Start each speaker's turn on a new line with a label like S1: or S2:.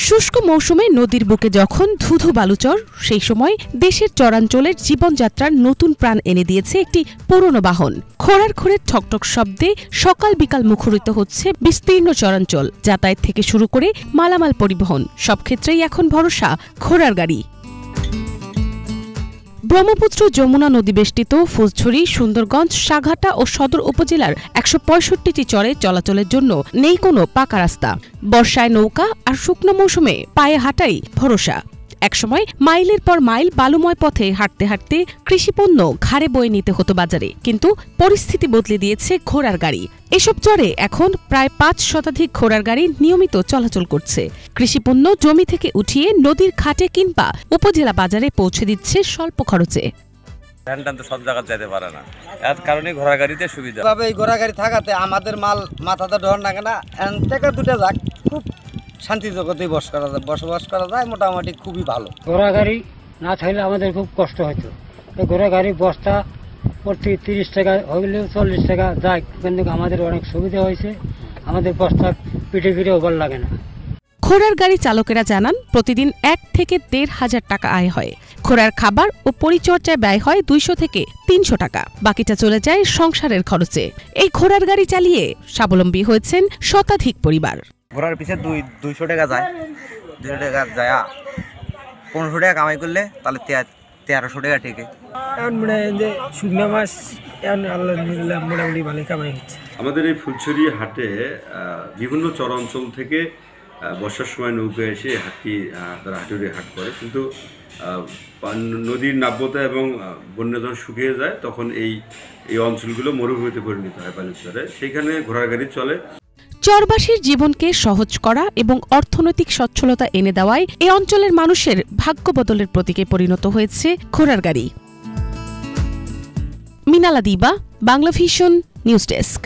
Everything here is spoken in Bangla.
S1: শুষ্ক মৌসুমে নদীর বুকে যখন ধুধু বালুচর, সেই সময় দেশের চরাঞ্চলের জীবনযাত্রার নতুন প্রাণ এনে দিয়েছে একটি পুরনো বাহন। খোঁড়ার খোঁড়ের ঠকঠক শব্দে সকাল বিকাল মুখরিত হচ্ছে বিস্তীর্ণ চরাঞ্চল। যাতায়াত থেকে শুরু করে মালামাল পরিবহন, সব ক্ষেত্রেই এখন ভরসা ঘোড়ার গাড়ি। ব্রহ্মপুত্র যমুনা নদী বেষ্টিত ফুলছড়ি, সুন্দরগঞ্জ, সাঘাটা ও সদর উপজেলার ১৬৫টি চরে চলাচলের জন্য নেই কোনো পাকা রাস্তা। বর্ষায় নৌকা আর শুকনো মৌসুমে পায়ে হাঁটাই ভরসা। একসময় মাইলের পর মাইল বালুময় পথে হাঁটতে হাঁটতে কৃষিপণ্য ঘাড়ে বয়ে নিতে হতো বাজারে, কিন্তু পরিস্থিতি বদলে দিয়েছে ঘোড়ার গাড়ি। এসব চরে এখন প্রায় ৫ শতাধিক ঘোড়ার গাড়ি নিয়মিত চলাচল করছে। কৃষিপণ্য জমি থেকে উঠিয়ে নদীর ঘাটে কিংবা উপজেলা বাজারে পৌঁছে দিচ্ছে স্বল্প খরচে।
S2: সব জায়গায় যেতে পারে না, এর কারণে ঘোড়া গাড়িতে সুবিধা।
S3: এই ঘোড়া গাড়ি থাকাতে আমাদের মাল মাথাতে ডর লাগে না, থেকে দুটো যাক খুব শান্তি জগতেই বসবাস করা যায়, মোটামুটি খুবই ভালো।
S4: ঘোড়া গাড়ি না থাকলে আমাদের খুব কষ্ট হতো। ঘোড়া গাড়ি বস্তা প্রতি ৩০ টাকা হইলেও ৪০ টাকা যায়, কিন্তু আমাদের অনেক সুবিধা হয়েছে। আমাদের বস্তা পিঠে ফিরে ওভার লাগে না।
S1: ঘোড়ার গাড়ি চালকেরা জানান, প্রতিদিন ১ থেকে ১.৫ হাজার টাকা আয় হয়। ঘোড়ার খাবার ও পরিচর্যায় ব্যয় হয় ২০০ থেকে ৩০০ টাকা, বাকিটা চলে যায় সংসারের খরচে। এই ঘোড়ার গাড়ি চালিয়ে স্বাবলম্বী হয়েছেন শতাধিক পরিবার।
S2: ঘোড়ার পিছে ২০০ টাকা যায়, ২০০ টাকা যায় ১৫০০ টাকা কামাই করলে তাহলে ১৩০০ টাকা ঠেকে।
S5: এখন মনে হয় যে শুকনো মাস এখন আলহামদুলিল্লাহ মোটামুটি ভালোই কামাই হচ্ছে।
S6: আমাদের এই ফুলছড়ি হাটে বিভিন্ন চর অঞ্চল থেকে বর্ষার সময় নৌকা এসে তারা হাটুরে হাট করে, কিন্তু নদীর নাব্যতা এবং বন্যা যখন শুকিয়ে যায় তখন এই অঞ্চলগুলো মরুভূমিতে পরিণত হয় বালুচরে, সেইখানে ঘোড়ার গাড়ি চলে।
S1: চরবাসীর জীবনকে সহজ করা এবং অর্থনৈতিক সচ্ছলতা এনে দেওয়ায় এই অঞ্চলের মানুষের ভাগ্য বদলের প্রতীকে পরিণত হয়েছে ঘোড়ার গাড়ি। মিনালা দিবা, বাংলা ভিশন নিউজ ডেস্ক।